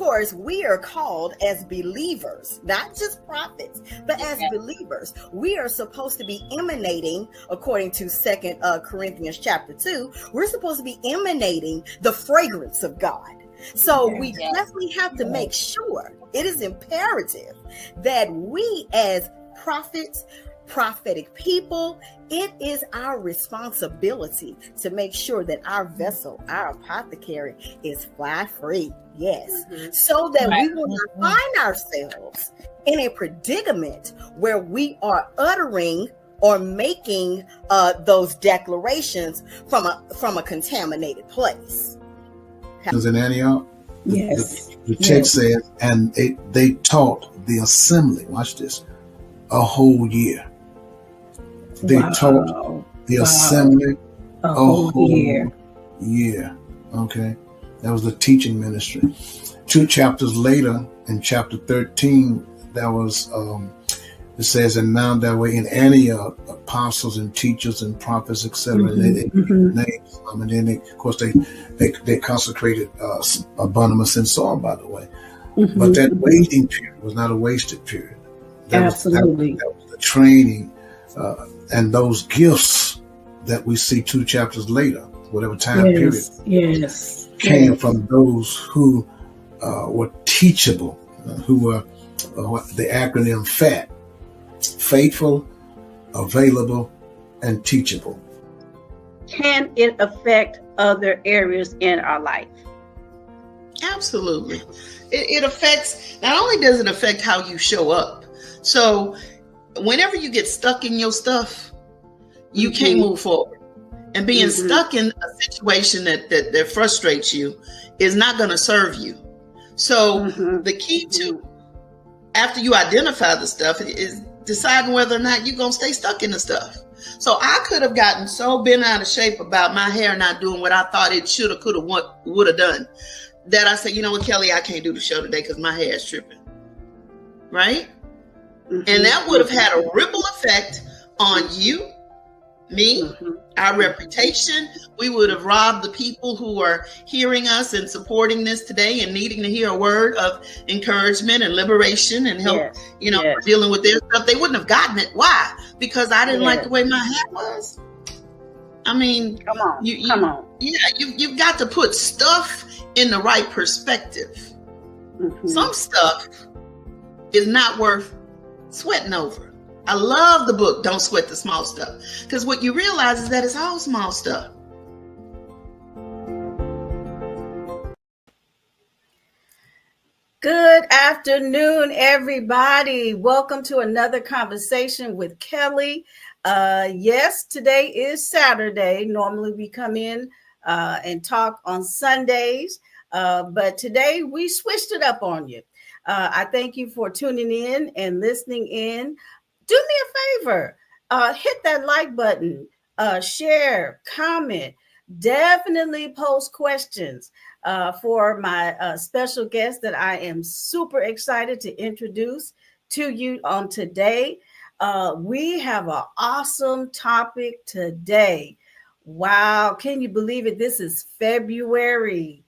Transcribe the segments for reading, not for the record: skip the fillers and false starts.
course, we are called as believers, not just prophets, but as believers. We are supposed to be emanating, according to 2 Corinthians chapter 2, we're supposed to be emanating the fragrance of God. So we definitely have to make sure, it is imperative that we as prophets, prophetic people, it is our responsibility to make sure that our vessel, our apothecary, is fly free. Yes. So that we will not find ourselves in a predicament where we are uttering or making those declarations from a contaminated place. In Antioch, yes, the text says, and they taught the assembly. Watch this, a whole year. They taught the assembly a whole year. Okay, that was the teaching ministry. 2 chapters later, in chapter 13, that was it says, and now there were in Antioch apostles and teachers and prophets, etc. And they names, and then of course they consecrated Barnabas and Saul, by the way. But that waiting period was not a wasted period. That was the training and those gifts that we see 2 chapters later, whatever time period, came from those who were teachable, who were the acronym FAT. Faithful, available, and teachable. Can it affect other areas in our life? Absolutely. It affects, not only does it affect how you show up. So whenever you get stuck in your stuff, you can't move forward. And being stuck in a situation that frustrates you is not going to serve you. So the key to, after you identify the stuff, is deciding whether or not you're going to stay stuck in the stuff. So I could have gotten so bent out of shape about my hair not doing what I thought it should have, could have, would have done, that I said, you know what, Kelly, I can't do the show today because my hair is tripping. Right? And that would have had a ripple effect on you, me, our reputation. We would have robbed the people who are hearing us and supporting this today and needing to hear a word of encouragement and liberation and help, dealing with their stuff. They wouldn't have gotten it. Why? Because I didn't like the way my hair was. I mean, come on. Yeah, you've got to put stuff in the right perspective. Some stuff is not worth sweating over. I love the book, Don't Sweat the Small Stuff, because what you realize is that it's all small stuff. Good afternoon, everybody. Welcome to another conversation with Kelly. Yes, today is Saturday. Normally we come in and talk on Sundays, but today we switched it up on you. I thank you for tuning in and listening in. Do me a favor, hit that like button, share, comment, definitely post questions for my special guest that I am super excited to introduce to you on today. We have an awesome topic today. Wow, can you believe it? This is February.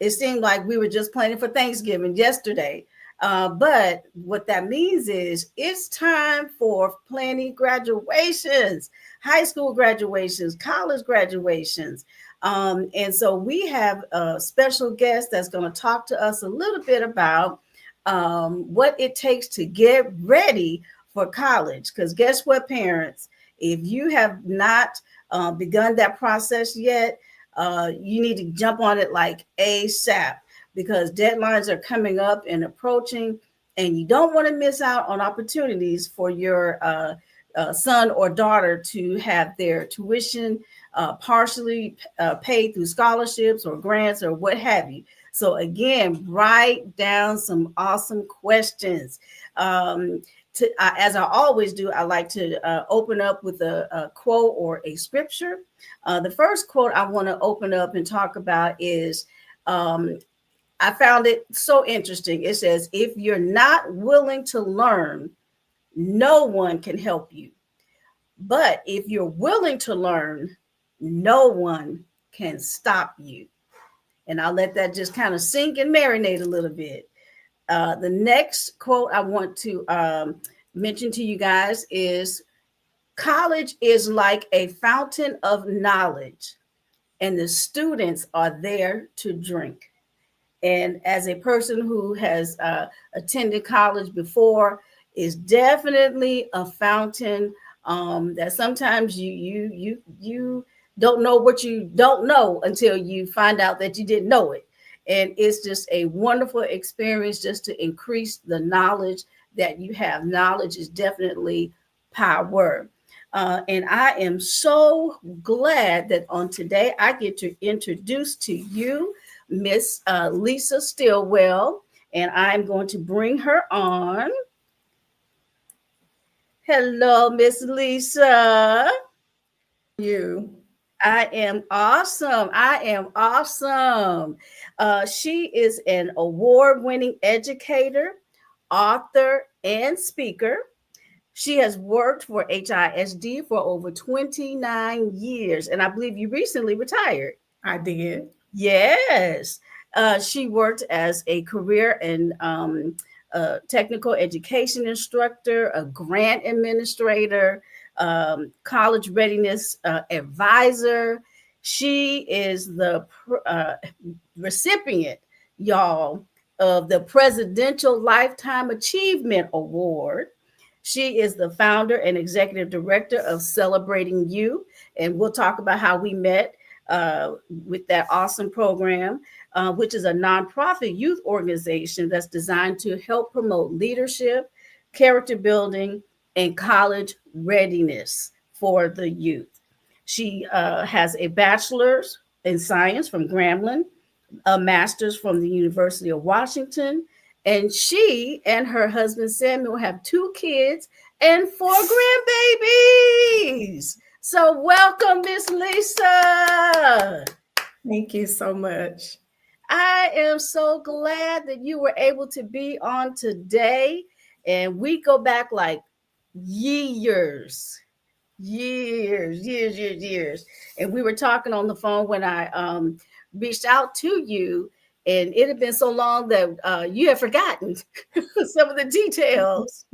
It seemed like we were just planning for Thanksgiving yesterday. But what that means is it's time for planning graduations, high school graduations, college graduations. And so we have a special guest that's going to talk to us a little bit about what it takes to get ready for college. Because guess what, parents? If you have not begun that process yet, you need to jump on it like ASAP, because deadlines are coming up and approaching, and you don't want to miss out on opportunities for your son or daughter to have their tuition partially paid through scholarships or grants or what have you. So again, write down some awesome questions. As I always do, I like to open up with a quote or a scripture. The first quote I want to open up and talk about is, I found it so interesting. It says, if you're not willing to learn, no one can help you. But if you're willing to learn, no one can stop you. And I'll let that just kind of sink and marinate a little bit. The next quote I want to mention to you guys is college is like a fountain of knowledge, and the students are there to drink. And as a person who has attended college before, is definitely a fountain that sometimes you don't know what you don't know until you find out that you didn't know it. And it's just a wonderful experience just to increase the knowledge that you have. Knowledge is definitely power. And I am so glad that on today I get to introduce to you Miss Lisa Stillwell, and I'm going to bring her on. Hello, Miss Lisa. You. I am awesome. I am awesome. She is an award-winning educator, author, and speaker. She has worked for HISD for over 29 years, and I believe you recently retired. I did. Yes. She worked as a career and technical education instructor, a grant administrator, college readiness advisor. She is the recipient, y'all, of the Presidential Lifetime Achievement Award. She is the founder and executive director of Celebrating You, and we'll talk about how we met with that awesome program, which is a nonprofit youth organization that's designed to help promote leadership, character building, and college readiness for the youth. She has a bachelor's in science from Grambling, a master's from the University of Washington, and she and her husband Samuel have 2 kids and 4 grandbabies. So welcome, Miss Lisa. Thank you so much. I am so glad that you were able to be on today. And we go back like years. And we were talking on the phone when I reached out to you. And it had been so long that you had forgotten some of the details.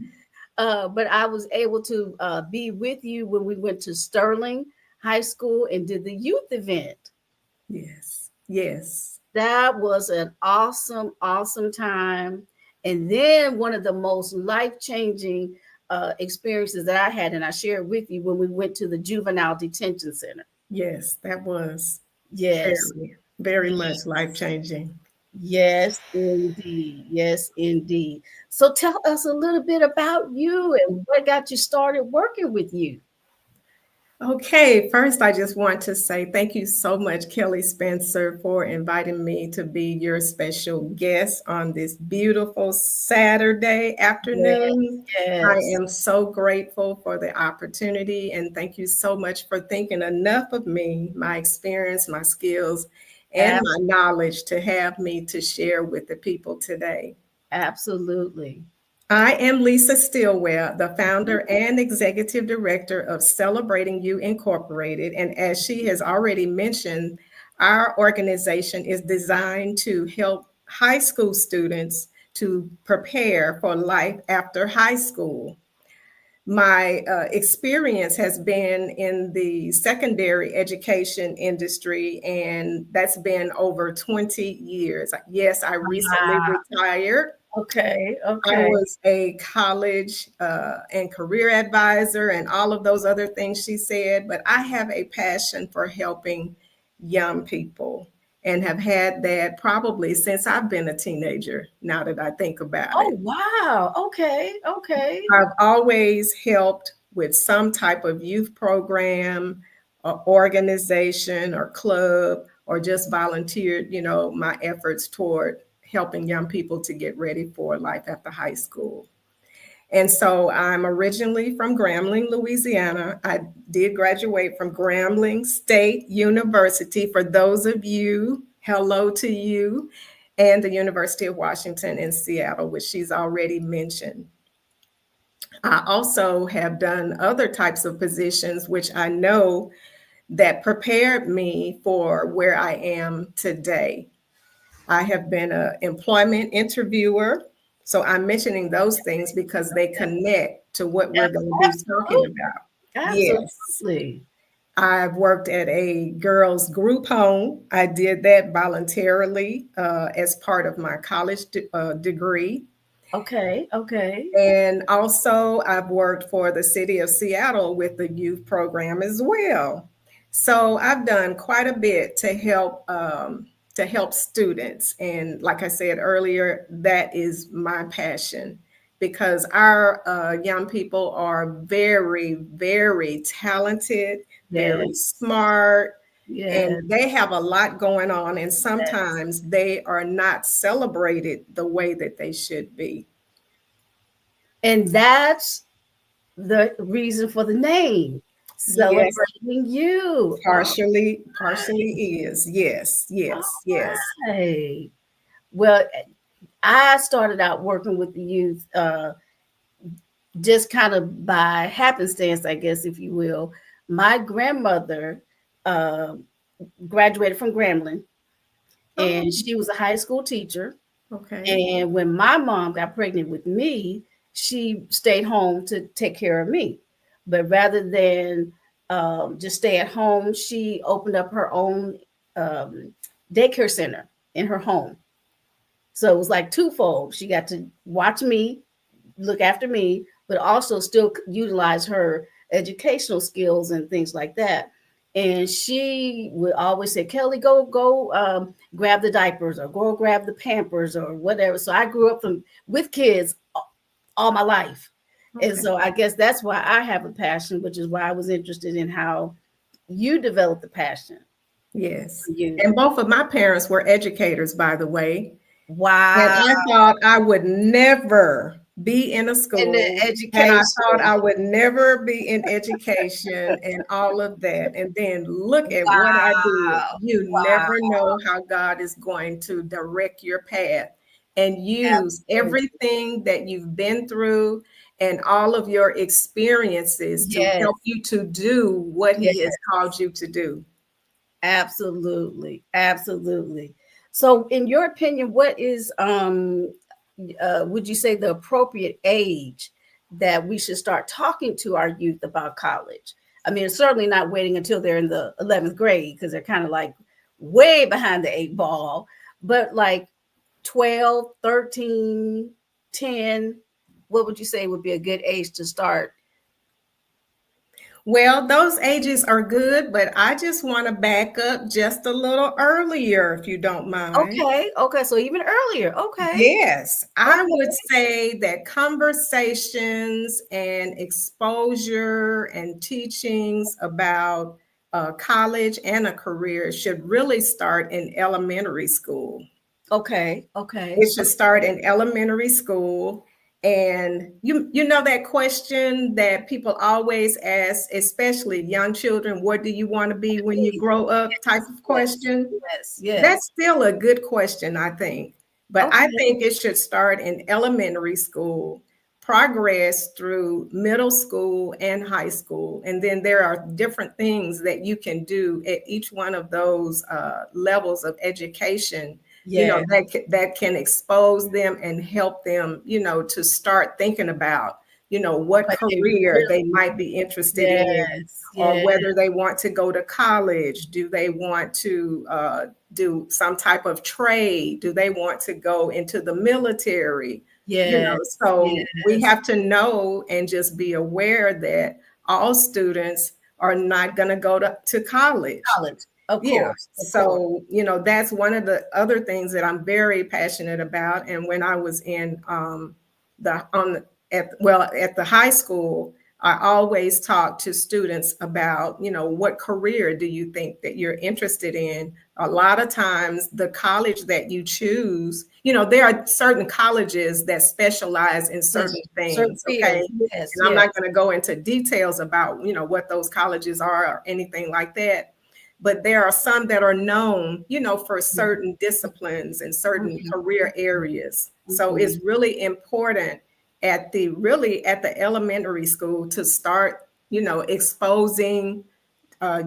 But I was able to be with you when we went to Sterling High School and did the youth event. Yes. Yes. That was an awesome, awesome time. And then one of the most life-changing experiences that I had, and I shared with you when we went to the Juvenile Detention Center. Yes, that was very, very much life-changing. Yes, indeed. Yes, indeed. So tell us a little bit about you and what got you started working with you. Okay, first, I just want to say thank you so much, Kelly Spencer, for inviting me to be your special guest on this beautiful Saturday afternoon. Yes. I am so grateful for the opportunity, and thank you so much for thinking enough of me, my experience, my skills, and my knowledge to have me to share with the people today. Absolutely. I am Lisa Stillwell, the founder and executive director of Celebrating You Incorporated. And as she has already mentioned, our organization is designed to help high school students to prepare for life after high school. My experience has been in the secondary education industry, and that's been over 20 years. Yes, I recently retired. Okay. I was a college and career advisor and all of those other things she said, but I have a passion for helping young people and have had that probably since I've been a teenager, now that I think about it. Oh, wow. Okay. I've always helped with some type of youth program or organization or club, or just volunteered, my efforts toward helping young people to get ready for life after high school. And so I'm originally from Grambling, Louisiana. I did graduate from Grambling State University. For those of you, hello to you, and the University of Washington in Seattle, which she's already mentioned. I also have done other types of positions, which I know that prepared me for where I am today. I have been an employment interviewer. So I'm mentioning those things because they connect to what we're going to be talking Absolutely. about. Yes. Absolutely. I've worked at a girls' group home. I did that voluntarily as part of my college degree. Okay. Okay. And also, I've worked for the city of Seattle with the youth program as well. So I've done quite a bit to help students. And like I said earlier, that is my passion because our young people are very, very talented, very Yes. smart, Yes. and they have a lot going on. And Yes. sometimes they are not celebrated the way that they should be. And that's the reason for the name, Yes, celebrating you. All partially is. Yes, yes, yes. right. Well, I started out working with the youth just kind of by happenstance, I guess, if you will. My grandmother uh, graduated from Grambling, Oh, and she was a high school teacher. okay. And when my mom got pregnant with me, she stayed home to take care of me. But rather than just stay at home, she opened up her own um, daycare center in her home. So it was like twofold. She got to watch me, look after me, but also still utilize her educational skills and things like that. And she would always say, Kelly, go grab the diapers or go grab the Pampers or whatever. So I grew up with kids all my life. And Okay. so I guess that's why I have a passion, which is why I was interested in how you developed the passion Yes. for you. And both of my parents were educators, by the way. And Wow. I thought I would never be in a And the school. And I thought education. I would never be in education and all of that. And then look at what I did. Wow. You Wow. never know how God is going to direct your path and use Absolutely. everything that you've been through and all of your experiences to Yes. help you to do what Yes. He has called you to do. Absolutely. Absolutely. So in your opinion, what is would you say the appropriate age that we should start talking to our youth about college? I mean, it's certainly not waiting until they're in the 11th grade because they're kind of like way behind the eight ball, but like 12, 13, 10. What would you say would be a good age to start? Well, those ages are good, but I just want to back up just a little earlier, if you don't mind. Okay. Okay. So even earlier. Okay. Yes, I Okay. would say that conversations and exposure and teachings about college and a career should really start in elementary school. Okay. Okay. It should start in elementary school. And you know that question that people always ask, especially young children, what do you want to be when you grow up type of Yes. question? Yes. Yes. That's still a good question, I think. But I Okay. think it should start in elementary school, progress through middle school and high school. And then there are different things that you can do at each one of those levels of education, Yeah. that can expose them and help them, to start thinking about, what But they career really, they might be interested in, yes. or Yeah. whether they want to go to college. Do they want to do some type of trade? Do they want to go into the military? Yes. So we Yes. have to know and just be aware that all students are not going to go to college. College. Of Yeah. course. Of course. So, that's one of the other things that I'm very passionate about. And when I was in the on the, at the high school, I always talk to students about, what career do you think that you're interested in? A lot of times the college that you choose, there are certain colleges that specialize in Yes. certain Certain things. Okay. fields. Yes. And I'm Yes. not going to go into details about, what those colleges are or anything like that. But there are some that are known, for certain disciplines and certain Mhm. career areas. So Mhm. it's really important at the elementary school to start, exposing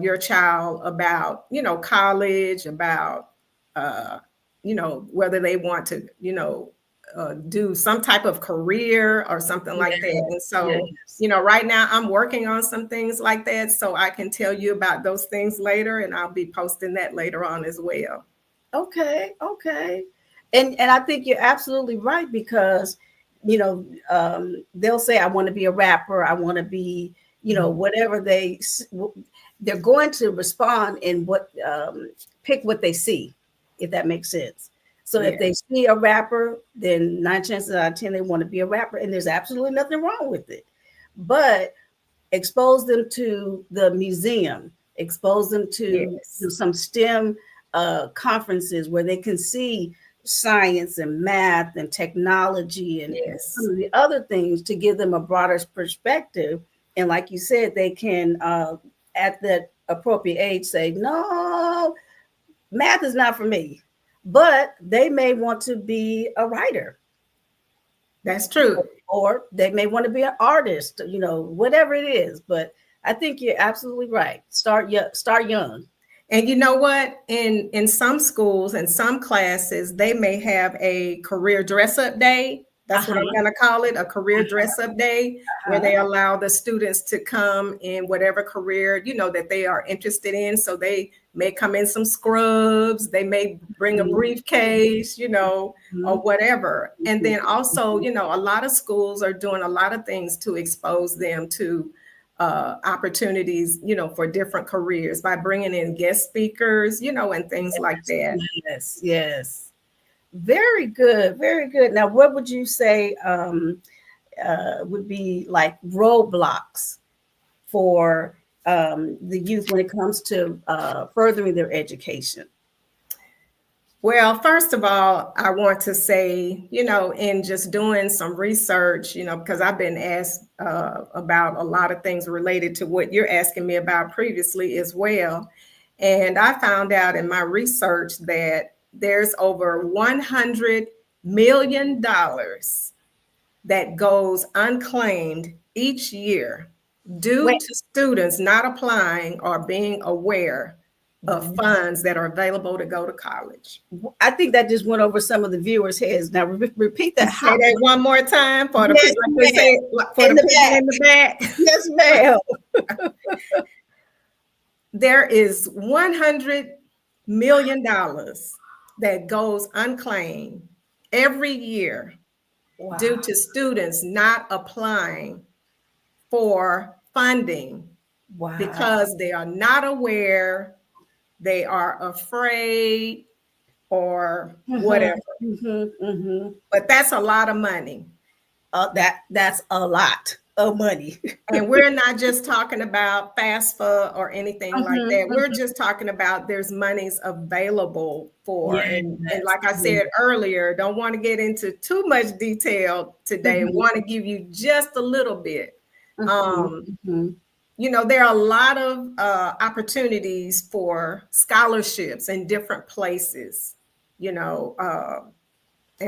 your child about, college, about uh, whether they want to, do some type of career or something like that. And so, right now I'm working on some things like that. So I can tell you about those things later, and I'll be posting that later on as well. Okay. And I think you're absolutely right, because, they'll say, I want to be a rapper. I want to be, whatever they're going to respond in pick what they see, if that makes sense. So if they see a rapper, then 9 chances out of 10, they want to be a rapper, and there's absolutely nothing wrong with it. But expose them to the museum, expose them to some STEM conferences where they can see science and math and technology and some of the other things, to give them a broader perspective. And like you said, they can, at that appropriate age, say, no, math is not for me. But they may want to be a writer. That's true. Or they may want to be an artist, whatever it is. But I think you're absolutely right. Start young. And you know what? In some schools and some classes, they may have a career dress-up day. That's what I'm going to call it, a career dress-up day, where they allow the students to come in whatever career, that they are interested in. So they may come in some scrubs, they may bring a briefcase, or whatever. And then also, a lot of schools are doing a lot of things to expose them to opportunities, for different careers, by bringing in guest speakers, and things like that. Yes. Very good. Now, what would you say would be like roadblocks for the youth when it comes to furthering their education? Well, first of all, I want to say, in just doing some research, because I've been asked about a lot of things related to what you're asking me about previously as well. And I found out in my research that there's over $100 million that goes unclaimed each year due to students not applying or being aware of funds that are available to go to college. I think that just went over some of the viewers' heads. Now repeat that. Say that one more time for the people in the back. Yes, ma'am. There is $100 million that goes unclaimed every year due to students not applying for funding because they are not aware, they are afraid, or whatever. But that's a lot of money. That's a lot of money. And we're not just talking about FAFSA or anything like that. We're just talking about there's monies available for. And like I said earlier, don't want to get into too much detail today. Want to give you just a little bit. There are a lot of opportunities for scholarships in different places, and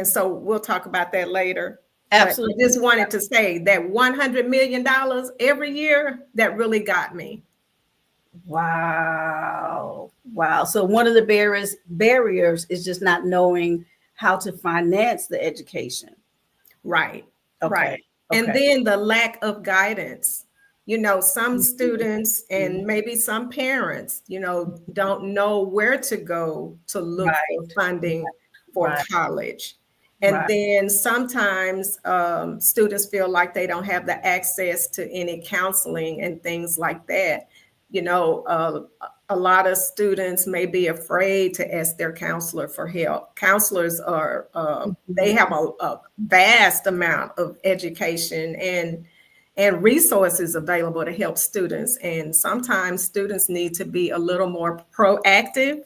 so we'll talk about that later. Absolutely. But I just wanted to say that $100 million every year, that really got me. Wow. So one of the barriers is just not knowing how to finance the education. Right. Right. And then the lack of guidance. Some students and maybe some parents, don't know where to go to look for funding for college. And then sometimes students feel like they don't have the access to any counseling and things like that. A lot of students may be afraid to ask their counselor for help. Counselors are, they have a vast amount of education and resources available to help students. And sometimes students need to be a little more proactive.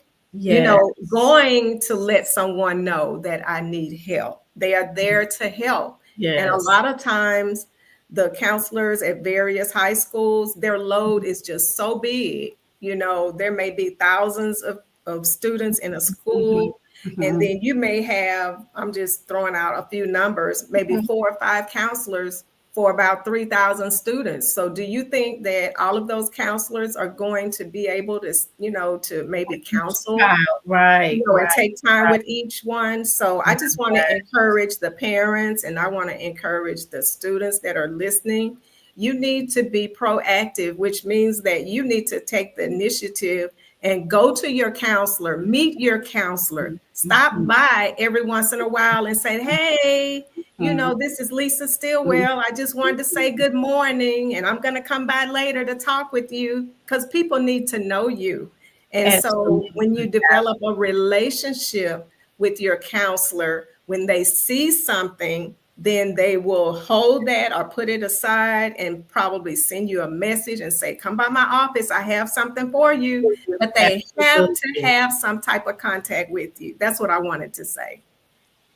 Going to let someone know that I need help. They are there to help. And a lot of times the counselors at various high schools, their load is just so big. There may be thousands of students in a school. And then you may have, I'm just throwing out a few numbers, maybe 4 or 5 counselors for about 3,000 students. So do you think that all of those counselors are going to be able to, to maybe counsel, Right, and take time with each one? So I just want to right. encourage the parents, and I want to encourage the students that are listening. You need to be proactive, which means that you need to take the initiative and go to your counselor, meet your counselor, stop by every once in a while and say, hey, this is Lisa Stillwell. I just wanted to say good morning, and I'm going to come by later to talk with you, because people need to know you. And so when you develop a relationship with your counselor, when they see something, then they will hold that or put it aside and probably send you a message and say, come by my office, I have something for you. But they have to have some type of contact with you. That's what I wanted to say.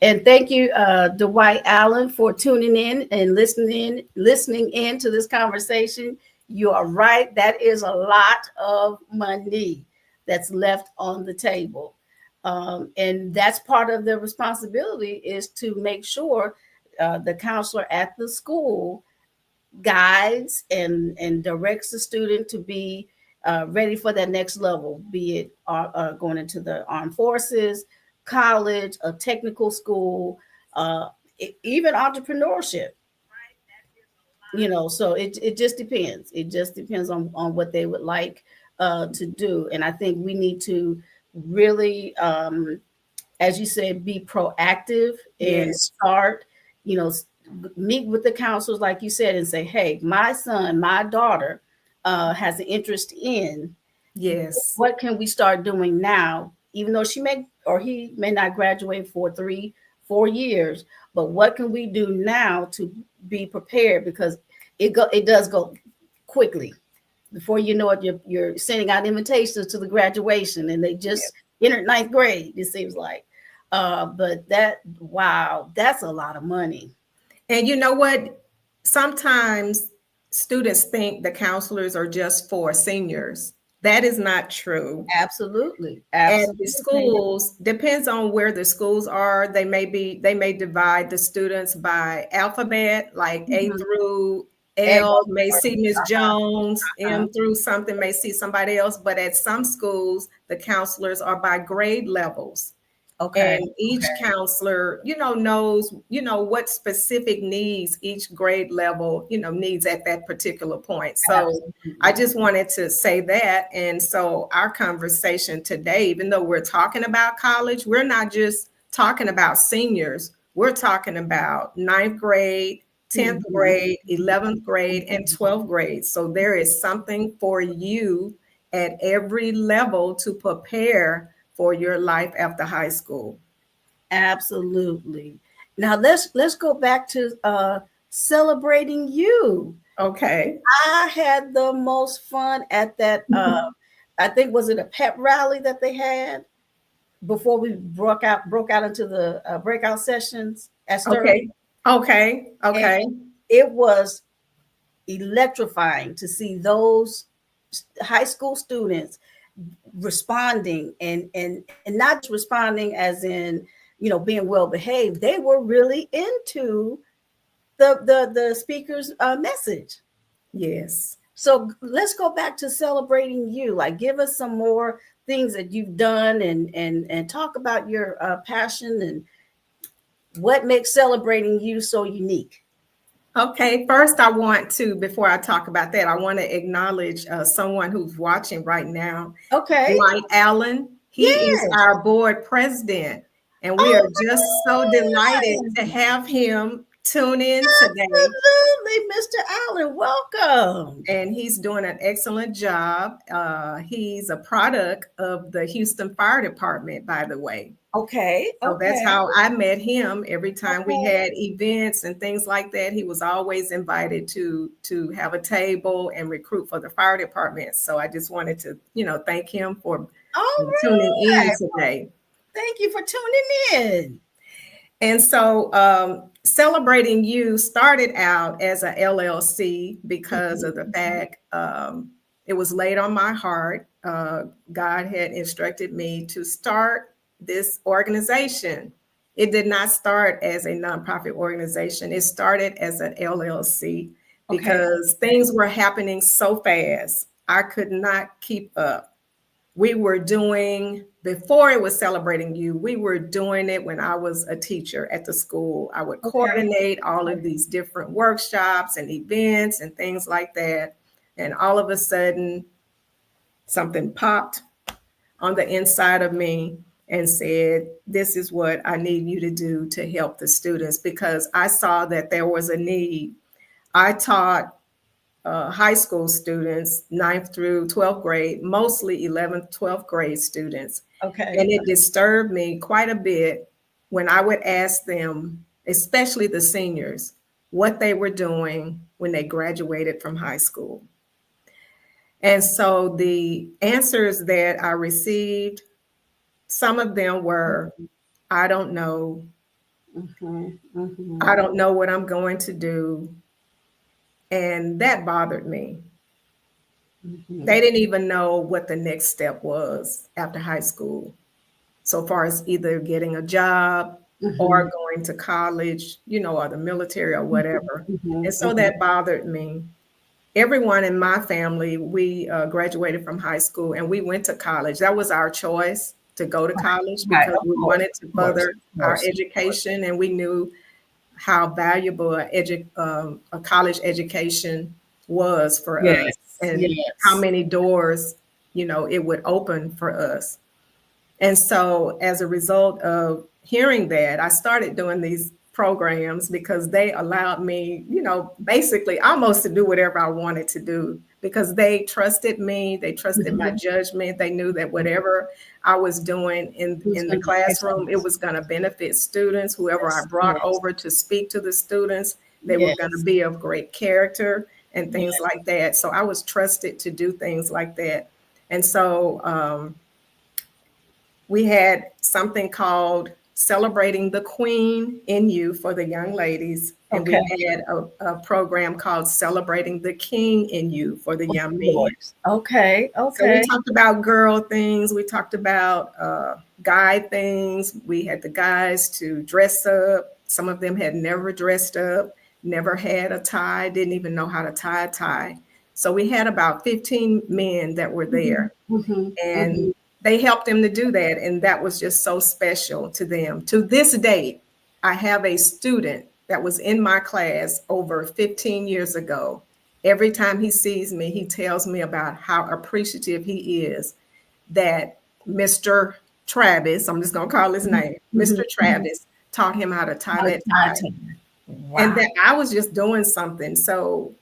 And thank you, Dwight Allen, for tuning in and listening in to this conversation. You are right. That is a lot of money that's left on the table. And that's part of the responsibility, is to make sure the counselor at the school guides and directs the student to be ready for that next level, be it going into the armed forces, college, a technical school, even entrepreneurship. So it just depends. It just depends on what they would like to do. And I think we need to really, as you said, be proactive and start, meet with the counselors, like you said, and say, hey, my son, my daughter has an interest in, what can we start doing now, even though she may or he may not graduate for 3-4 years, but what can we do now to be prepared? Because it does go quickly. Before you know it, you're sending out invitations to the graduation, and they just entered 9th grade, it seems like. But that's a lot of money. And you know what? Sometimes students think the counselors are just for seniors. That is not true. Absolutely. And the schools, depends on where the schools are. They may divide the students by alphabet, like A through L may see Miss Jones, M through something may see somebody else. But at some schools, the counselors are by grade levels. Okay. And each counselor, knows, what specific needs each grade level, needs at that particular point. So I just wanted to say that. And so our conversation today, even though we're talking about college, we're not just talking about seniors. We're talking about 9th grade, 10th grade, 11th grade, and 12th grade. So there is something for you at every level to prepare for your life after high school. Absolutely. Now let's go back to celebrating you. Okay. I had the most fun at that. I think, was it a pep rally that they had before we broke out into the breakout sessions at Sterling? Okay. And it was electrifying to see those high school students responding, and not just responding as in, being well behaved. They were really into the speaker's message. Yes. So let's go back to celebrating you. Like, give us some more things that you've done, and talk about your passion and what makes celebrating you so unique. Okay, first I want to, before I talk about that, I want to acknowledge someone who's watching right now. Okay. Dwight Allen. He is our board president, and we are just so delighted to have him tune in today. Absolutely, Mr. Allen, welcome. And he's doing an excellent job. He's a product of the Houston Fire Department, by the way. Okay. So that's how I met him. Every time we had events and things like that, he was always invited to have a table and recruit for the fire department. So I just wanted to, thank him for tuning in today. Thank you for tuning in. And so Celebrating You started out as a LLC because of the fact it was laid on my heart. God had instructed me to start this organization. It did not start as a nonprofit organization. It started as an LLC because things were happening so fast. I could not keep up. We were doing, before it was Celebrating You, we were doing it when I was a teacher at the school. I would coordinate all of these different workshops and events and things like that. And all of a sudden, something popped on the inside of me and said, this is what I need you to do to help the students, because I saw that there was a need. I taught high school students, 9th through 12th grade, mostly 11th, 12th grade students. And it disturbed me quite a bit when I would ask them, especially the seniors, what they were doing when they graduated from high school. And so the answers that I received, some of them were, I don't know. I don't know what I'm going to do. And that bothered me. They didn't even know what the next step was after high school, so far as either getting a job or going to college, or the military or whatever. And so that bothered me. Everyone in my family, we graduated from high school and we went to college. That was our choice, to go to college, because we wanted to further our education, and we knew how valuable a college education was for us, and how many doors, it would open for us. And so as a result of hearing that, I started doing these programs because they allowed me, basically almost to do whatever I wanted to do, because they trusted me. They trusted my judgment. They knew that whatever I was doing in the classroom, it was going to benefit students. Whoever I brought over to speak to the students, they were going to be of great character and things like that. So I was trusted to do things like that. And so we had something called Celebrating the Queen in You for the young ladies. And we had a program called Celebrating the King in You for the young men. So we talked about girl things. We talked about guy things. We had the guys to dress up. Some of them had never dressed up, never had a tie, didn't even know how to tie a tie. So we had about 15 men that were there. And they helped them to do that. And that was just so special to them. To this date, I have a student that was in my class over 15 years ago. Every time he sees me, he tells me about how appreciative he is that Mr. Travis, I'm just going to call his name, Mr. Travis, taught him how to tie that tie. Wow. And that I was just doing something. So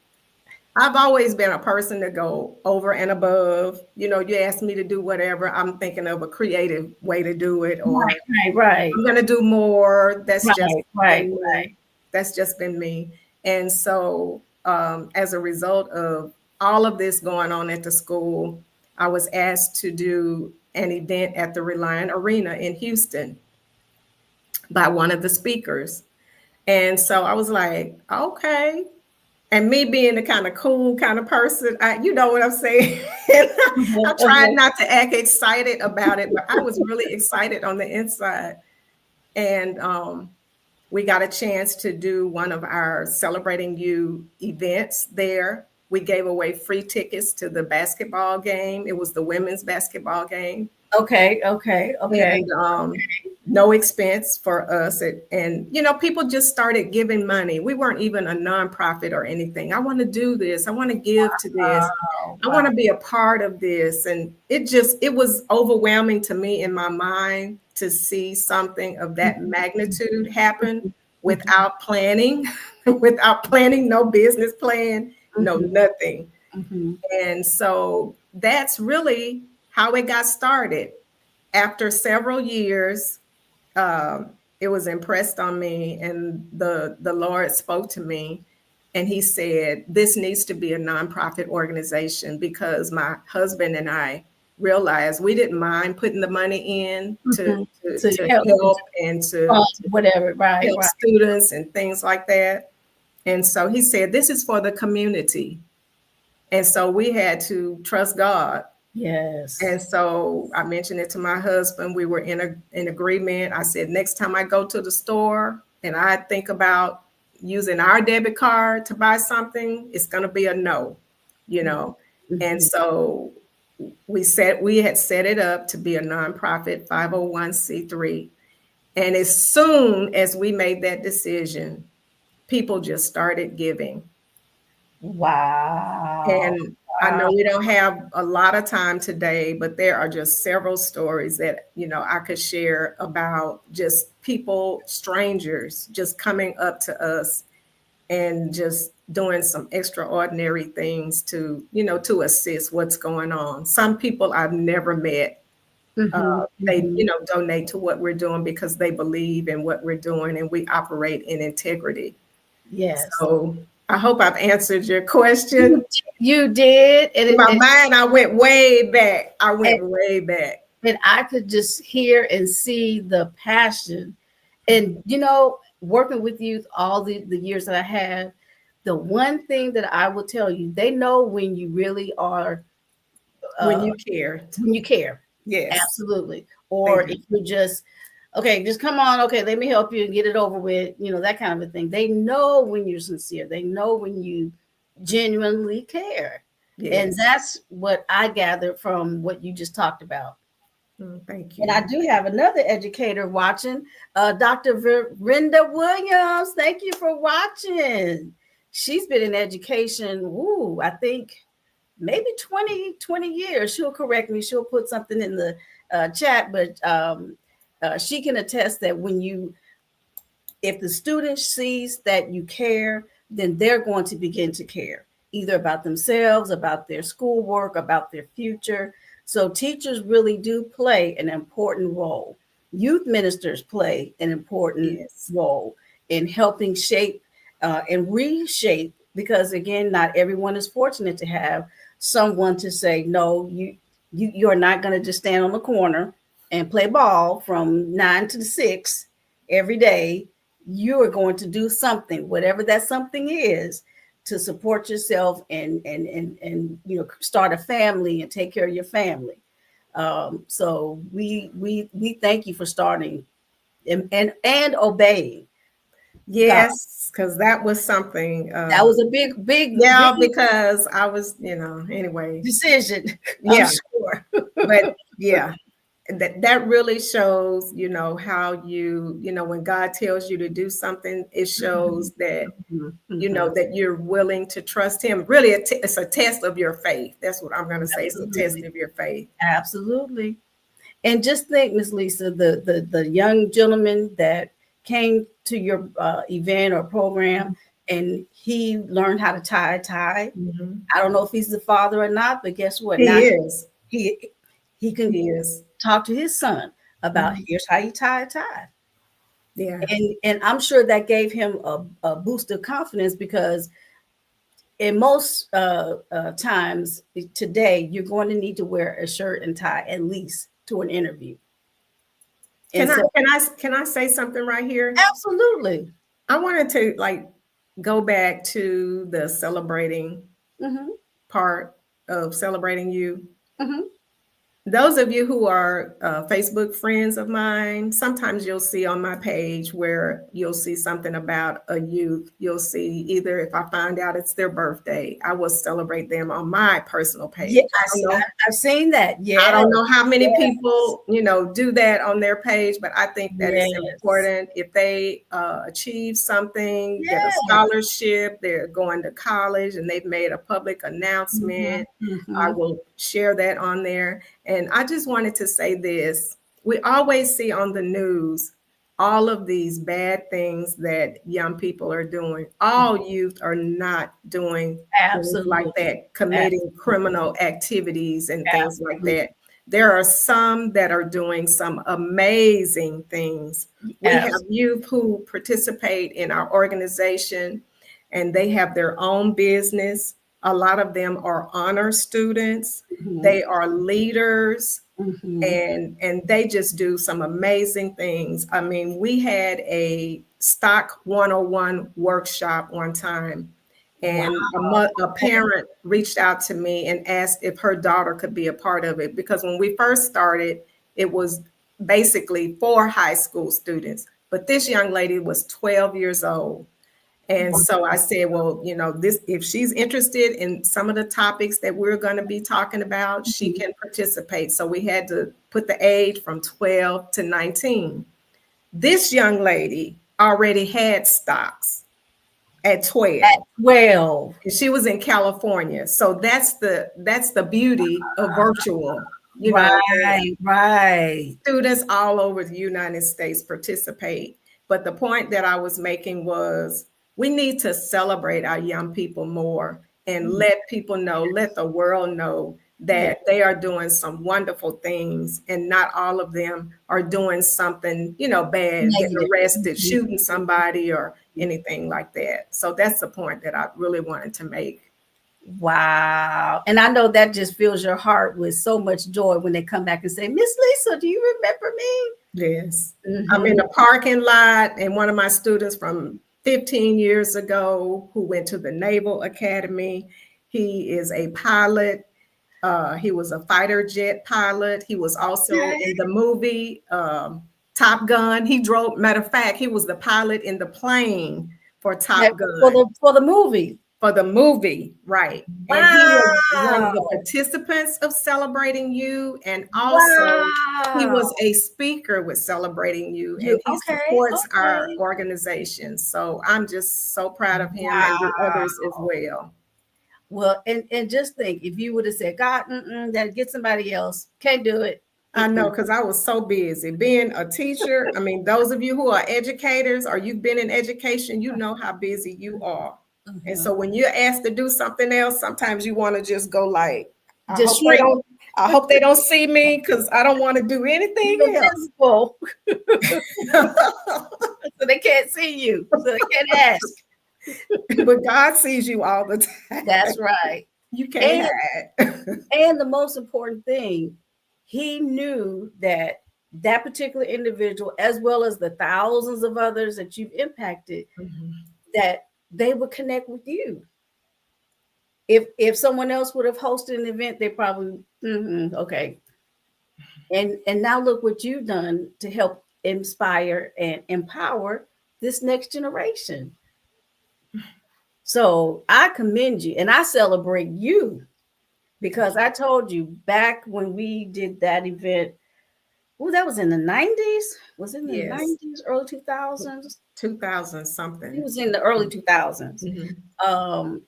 I've always been a person to go over and above. You ask me to do whatever, I'm thinking of a creative way to do it, or I'm going to do more. That's That's just been me. And so as a result of all of this going on at the school, I was asked to do an event at the Reliant Arena in Houston by one of the speakers. And so I was like, okay. And me being the kind of cool kind of person, you know what I'm saying? I tried not to act excited about it, but I was really excited on the inside. And we got a chance to do one of our Celebrating You events there. We gave away free tickets to the basketball game. It was the women's basketball game. And no expense for us. And people just started giving money. We weren't even a nonprofit or anything. I want to do this. I want to give to this. I want to be a part of this. And it was overwhelming to me in my mind to see something of that magnitude happen without planning, no business plan, no nothing. And so that's really how it got started. After several years, it was impressed on me, and the Lord spoke to me, and he said, this needs to be a nonprofit organization, because my husband and I realized we didn't mind putting the money in to help and to help students and things like that. And so he said, this is for the community. And so we had to trust God Yes. And so I mentioned it to my husband. We were in agreement. I said, next time I go to the store and I think about using our debit card to buy something, it's going to be a no, you know. And so we had set it up to be a nonprofit 501c3. And as soon as we made that decision, people just started giving. Wow. And I know we don't have a lot of time today, but there are just several stories that, I could share about just people, strangers, just coming up to us and just doing some extraordinary things to, to assist what's going on. Some people I've never met, they, donate to what we're doing because they believe in what we're doing and we operate in integrity. Yes. So I hope I've answered your question. You did. In my mind, I went way back. And I could just hear and see the passion. And, working with youth all the years that I have, the one thing that I will tell you, they know when you really are. When you care. When you care. Yes. Absolutely. Or if you're just, okay, just come on. Okay, let me help you and get it over with. That kind of a thing. They know when you're sincere. They know when you genuinely care. Yes. And that's what I gathered from what you just talked about. Thank you. And I do have another educator watching, Dr. Verinda Williams. Thank you for watching. She's been in education, I think maybe 20 years. She'll correct me. She'll put something in the chat, but she can attest that if the student sees that you care, then they're going to begin to care, either about themselves, about their schoolwork, about their future. So teachers really do play an important role. Youth ministers play an important role in helping shape and reshape, because again, not everyone is fortunate to have someone to say, no, you're not going to just stand on the corner and play ball from 9 to 6 every day. You are going to do something, whatever that something is, to support yourself and start a family and take care of your family. So we thank you for starting and obeying. Yes, because that was something. That was a big, because I was, anyway. Decision. Yeah. Sure. But yeah, that really shows, how when God tells you to do something, it shows that, that you're willing to trust him. Really, it's a test of your faith. That's what I'm going to say. It's a test of your faith. Absolutely. And just think, Miss Lisa, the young gentleman that came to your event or program, and he learned how to tie a tie. I don't know if he's the father or not, but guess what? He is. He can talk to his son about here's how you tie a tie. Yeah. And I'm sure that gave him a boost of confidence, because in most times today, you're going to need to wear a shirt and tie at least to an interview. Can I say something right here? Absolutely. I wanted to go back to the celebrating part of celebrating you. Those of you who are Facebook friends of mine, sometimes you'll see on my page where you'll see something about a youth. You'll see either, if I find out it's their birthday, I will celebrate them on my personal page. Yeah, I've seen that. Yeah, I don't know how many people, do that on their page, but I think that is important. If they achieve something, get a scholarship, they're going to college, and they've made a public announcement, I will share that on there. And I just wanted to say this. We always see on the news all of these bad things that young people are doing. All youth are not doing things like that, committing criminal activities and things like that. There are some that are doing some amazing things. We have youth who participate in our organization, and they have their own business. A lot of them are honor students. They are leaders, and they just do some amazing things. I mean, we had a Stock 101 workshop one time, And a parent reached out to me and asked if her daughter could be a part of it, because when we first started, it was basically for high school students. But this young lady was 12 years old. And so I said, well, you know, if she's interested in some of the topics that we're going to be talking about, she can participate. So we had to put the age from 12 to 19. This young lady already had stocks at 12. At 12. And she was in California. So that's the beauty of virtual. You know, right. Students all over the United States participate. But the point that I was making was, we need to celebrate our young people more and let people know, let the world know that they are doing some wonderful things, and not all of them are doing something, you know, bad, getting arrested, shooting somebody or anything like that. So that's the point that I really wanted to make. Wow. And I know that just fills your heart with so much joy when they come back and say, Miss Lisa, do you remember me? Yes. I'm in the parking lot, and one of my students from 15 years ago who went to the Naval Academy, he is a pilot. He was a fighter jet pilot. He was also in the movie Top Gun. He drove, matter of fact, he was the pilot in the plane for Top Gun. For the movie. For the movie, right. Wow. And he was one of the participants of Celebrating You. And also he was a speaker with Celebrating You. And he supports our organization. So I'm just so proud of him and the others as well. Well, and just think, if you would have said, God, that get somebody else, can't do it. I know, because I was so busy being a teacher. I mean, those of you who are educators or you've been in education, you know how busy you are. And so when you're asked to do something else, sometimes you want to just go like, I hope they don't see me, because I don't want to do anything else. So they can't see you. So they can't ask. But God sees you all the time. That's right. You can't hide. And the most important thing, he knew that particular individual, as well as the thousands of others that you've impacted, that they would connect with you. If someone else would have hosted an event, they probably, okay. And now look what you've done to help inspire and empower this next generation. So I commend you and I celebrate you, because I told you back when we did that event, that was in the 90s. Was it in the 90s, early 2000s? 2000 something. It was in the early 2000s.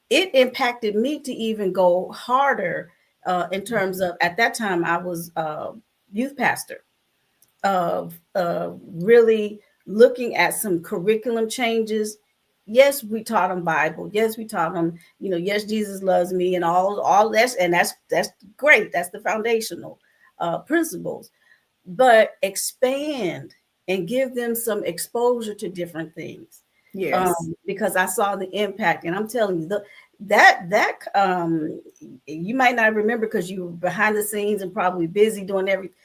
It impacted me to even go harder in terms of, at that time, I was youth pastor, of really looking at some curriculum changes. Yes, we taught them Bible. Yes, we taught them, yes, Jesus loves me and all that. And that's great. That's the foundational principles. But expand and give them some exposure to different things. Yes. Because I saw the impact, and I'm telling you that you might not remember because you were behind the scenes and probably busy doing everything.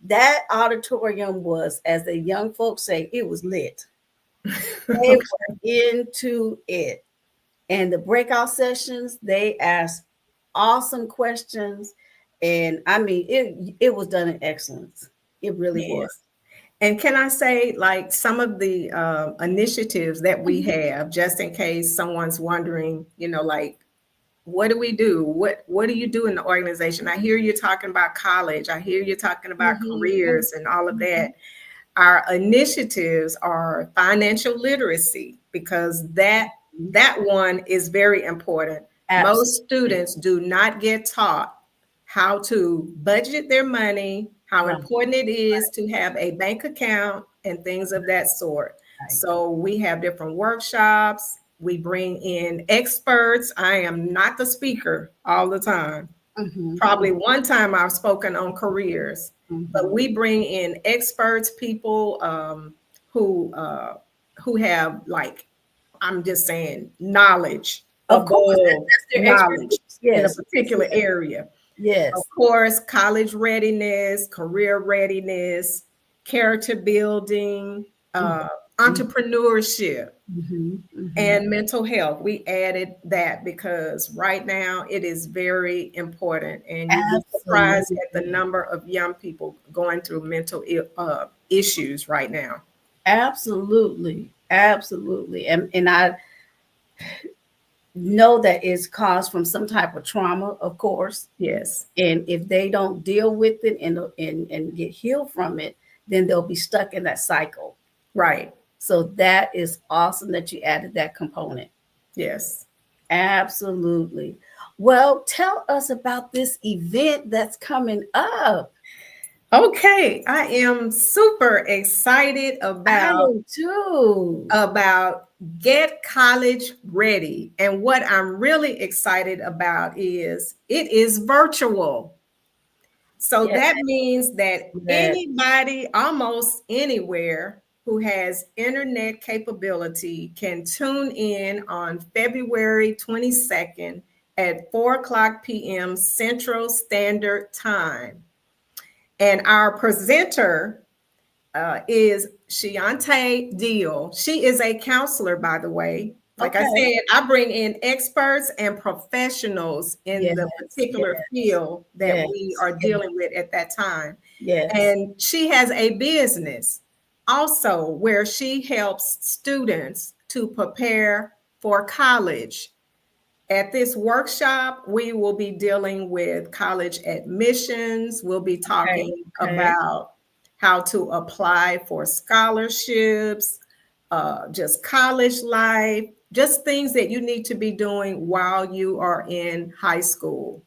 That auditorium was, as the young folks say, it was lit. They were into it. And the breakout sessions, they asked awesome questions. And I mean, it was done in excellence. It really was. And can I say, like, some of the initiatives that we have, just in case someone's wondering, like, what do we do? What do you do in the organization? I hear you talking about college. I hear you talking about careers and all of that. Our initiatives are financial literacy, because that one is very important. Absolutely. Most students do not get taught how to budget their money, how important it is to have a bank account and things of that sort. So we have different workshops. We bring in experts. I am not the speaker all the time. Probably one time I've spoken on careers, but we bring in experts, people who have, like, I'm just saying, knowledge. Of course, that's their knowledge in a particular area. Yes. Of course, college readiness, career readiness, character building, entrepreneurship, Mm-hmm. and mental health. We added that because right now it is very important, and you'd be surprised at the Absolutely. number of young people going through mental issues right now. Absolutely. Absolutely. And I know that it's caused from some type of trauma, of course. Yes, And if they don't deal with it and get healed from it, then they'll be stuck in that cycle. right. So that is awesome that you added that component. Yes. Absolutely. Well, tell us about this event that's coming up. Okay, I am super excited I am too. about Get College Ready. And what I'm really excited about is it is virtual. So Yes. that means that Yes. anybody, almost anywhere, who has internet capability can tune in on February 22nd at 4 o'clock p.m. Central Standard Time. And our presenter is Shiante Deal. She is a counselor, by the way. Like I Okay. said, I bring in experts and professionals in Yes. the particular field that Yes. we are dealing with at that time. Yes. And she has a business also where she helps students to prepare for college. At this workshop, we will be dealing with college admissions. We'll be Okay. talking Okay. about how to apply for scholarships, just college life, just things that you need to be doing while you are in high school.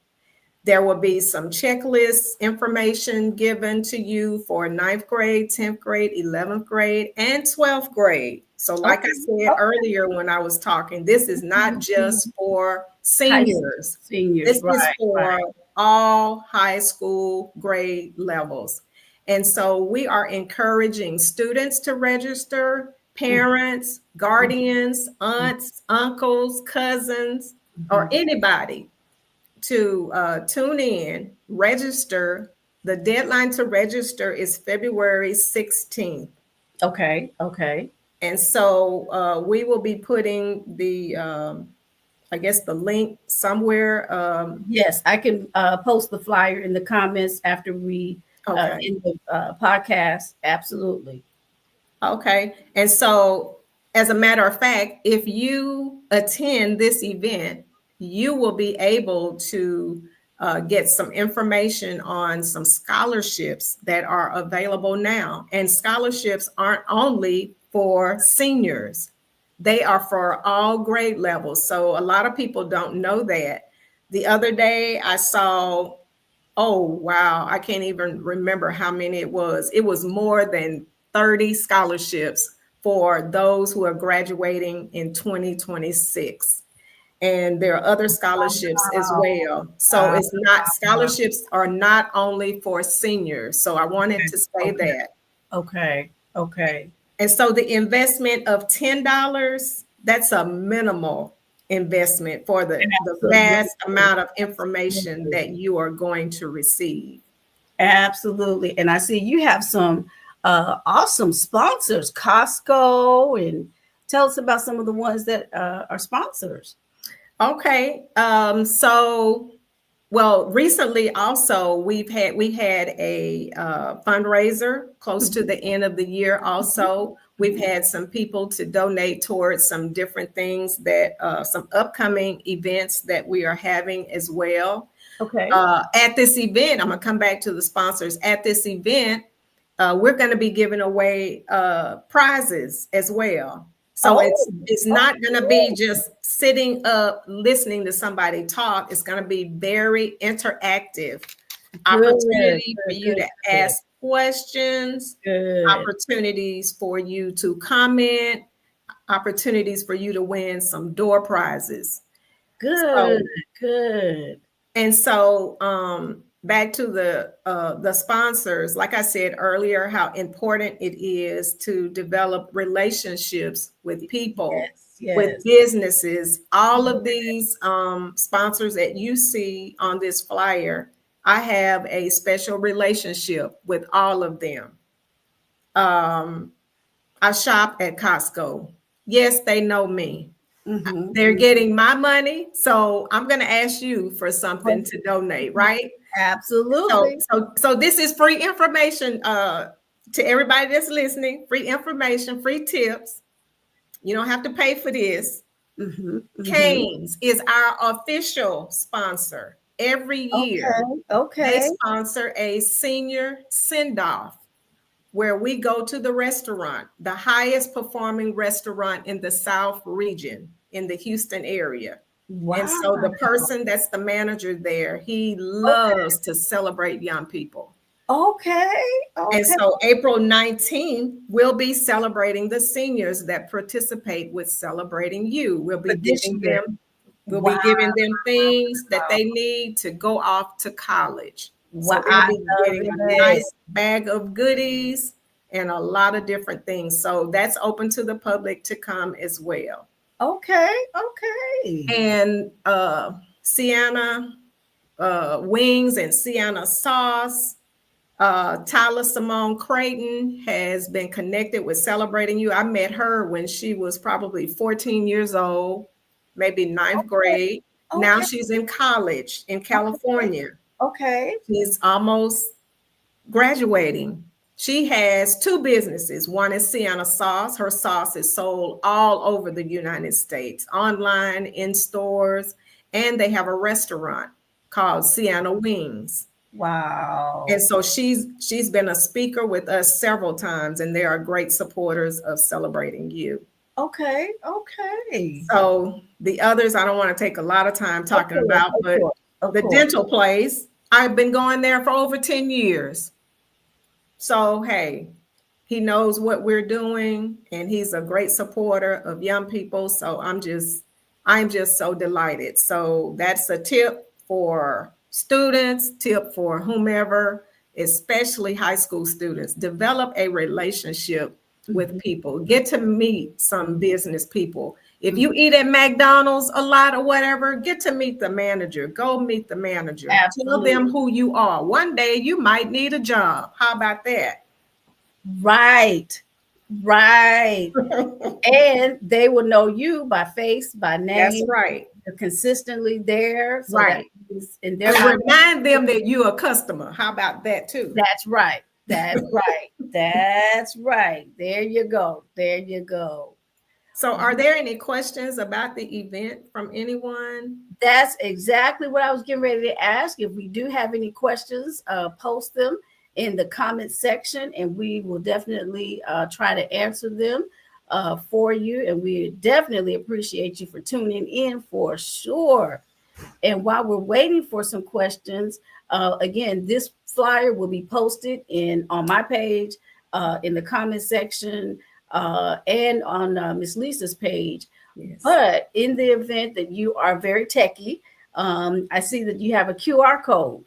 There will be some checklist information given to you for ninth grade, 10th grade, 11th grade, and 12th grade. So, like I Okay. said earlier when I was talking, this is not Okay. just for High school seniors. seniors. This is Right. for Right. all high school grade levels. And so we are encouraging students to register, parents, guardians, aunts, uncles, cousins, or anybody to tune in, register. The deadline to register is February 16th. Okay. Okay. And so we will be putting the, I guess, the link somewhere. Yes, I can post the flyer in the comments after we Okay. in the podcast. Absolutely. Okay. And so, as a matter of fact, if you attend this event, you will be able to get some information on some scholarships that are available now. And scholarships aren't only for seniors, they are for all grade levels. So, a lot of people don't know that. The other day, I saw, oh, wow, I can't even remember how many it was. It was more than 30 scholarships for those who are graduating in 2026. And there are other scholarships as Wow. well. So Wow. it's not, scholarships are not only for seniors. So I wanted to say Okay. that. Okay. Okay. And so the investment of $10, that's a minimal investment for the vast amount of information Absolutely. that you are going to receive. Absolutely. And I see you have some awesome sponsors, Costco, and tell us about some of the ones that are sponsors. Okay. So well, recently also we had a fundraiser close to the end of the year. Also, we've had some people to donate towards some different things that some upcoming events that we are having as well. Okay. At this event, I'm gonna come back to the sponsors. At this event, we're going to be giving away prizes as well. So Oh, it's not going to be just sitting up listening to somebody talk. It's going to be very interactive. Opportunity for you to ask questions, good. opportunities for you to comment, opportunities for you to win some door prizes. Good. So Good. and so back to the sponsors, like I said earlier, how important it is to develop relationships with people, Yes. with Yes. businesses. All of these sponsors that you see on this flyer, I have a special relationship with all of them. Um, I shop at Costco. Yes, they know me. Mm-hmm. They're getting my money, so I'm going to ask you for something to donate, right? Absolutely. So this is free information to everybody that's listening. Free information, free tips. You don't have to pay for this. Mm-hmm. Mm-hmm. Canes is our official sponsor. Every year, they Okay. sponsor a senior send-off where we go to the restaurant, the highest performing restaurant in the South region in the Houston area. And Wow. so the person that's the manager there, he loves to celebrate young people. Okay. Okay. And so April 19th, we'll be celebrating the seniors that participate with Celebrating You. We'll be This giving year. them Wow. things that they need to go off to college. Wow. So they'll be getting a it. nice bag of goodies and a lot of different things. So that's open to the public to come as well. Okay. Okay. And Sienna wings and Sienna sauce. Tyler Simone Creighton has been connected with Celebrating You. I met her when she was probably 14 years old, maybe ninth grade. Okay. Now she's in college in California. Okay. She's almost graduating. She has two businesses. One is Sienna Sauce. Her sauce is sold all over the United States, online, in stores, and they have a restaurant called Sienna Wings. Wow. And so she's been a speaker with us several times, and they are great supporters of Celebrating You. Okay. Okay. So the others, I don't want to take a lot of time talking about, but the dental place, I've been going there for over 10 years. So, hey, he knows what we're doing, and he's a great supporter of young people. So I'm just so delighted. So that's a tip for students, tip for whomever, especially high school students. Develop a relationship with people. Get to meet some business people. If you eat at McDonald's a lot or whatever, get to meet the manager. Go meet the manager. Absolutely. Tell them who you are. One day you might need a job. How about that? Right. Right. And they will know you by face, by name. That's right. You're consistently there. So right. And remind them that you're a customer. How about that too? That's right. That's right. That's right. There you go. There you go. So are there any questions about the event from anyone? That's exactly what I was getting ready to ask. If we do have any questions, post them in the comment section, and we will definitely try to answer them for you. And we definitely appreciate you for tuning in for sure. And while we're waiting for some questions, again, this flyer will be posted on my page, in the comment section, and on Miss Lisa's page. Yes. But in the event that you are very techie, I see that you have a QR code.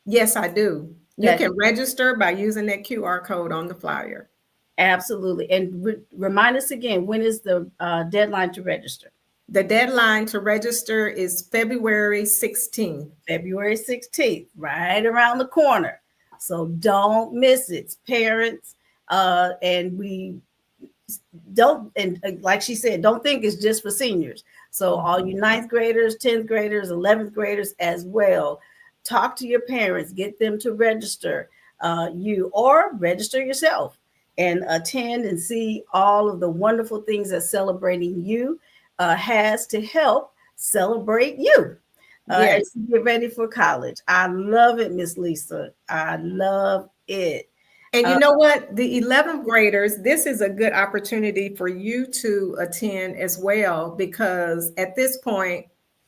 Yes, I do. You can register by using that QR code on the flyer. Absolutely. And remind us again, when is the deadline to register? The deadline to register is February 16th. February 16th, right around the corner. So don't miss it, parents. And we don't, and like she said, don't think it's just for seniors. So all you 9th graders, 10th graders, 11th graders as well, talk to your parents, get them to register or register yourself and attend and see all of the wonderful things that Celebrating You has to help celebrate you. Yes. As you get ready for college. I love it, Miss Lisa. I love it. And you know what? The 11th graders, this is a good opportunity for you to attend as well, because at this point,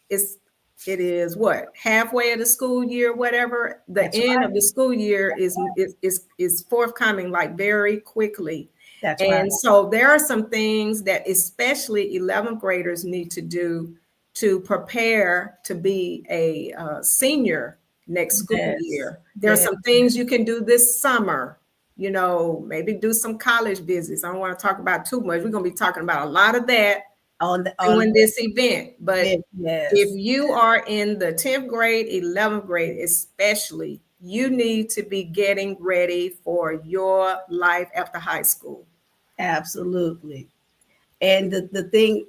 it is what, halfway of the school year, whatever. The end of the school year is forthcoming like very quickly. And so there are some things that especially 11th graders need to do to prepare to be a senior next school year. There are some things you can do this summer. You know, maybe do some college visits. I don't want to talk about too much. We're going to be talking about a lot of that on this event. But if you are in the 10th grade, 11th grade, especially, you need to be getting ready for your life after high school. Absolutely. And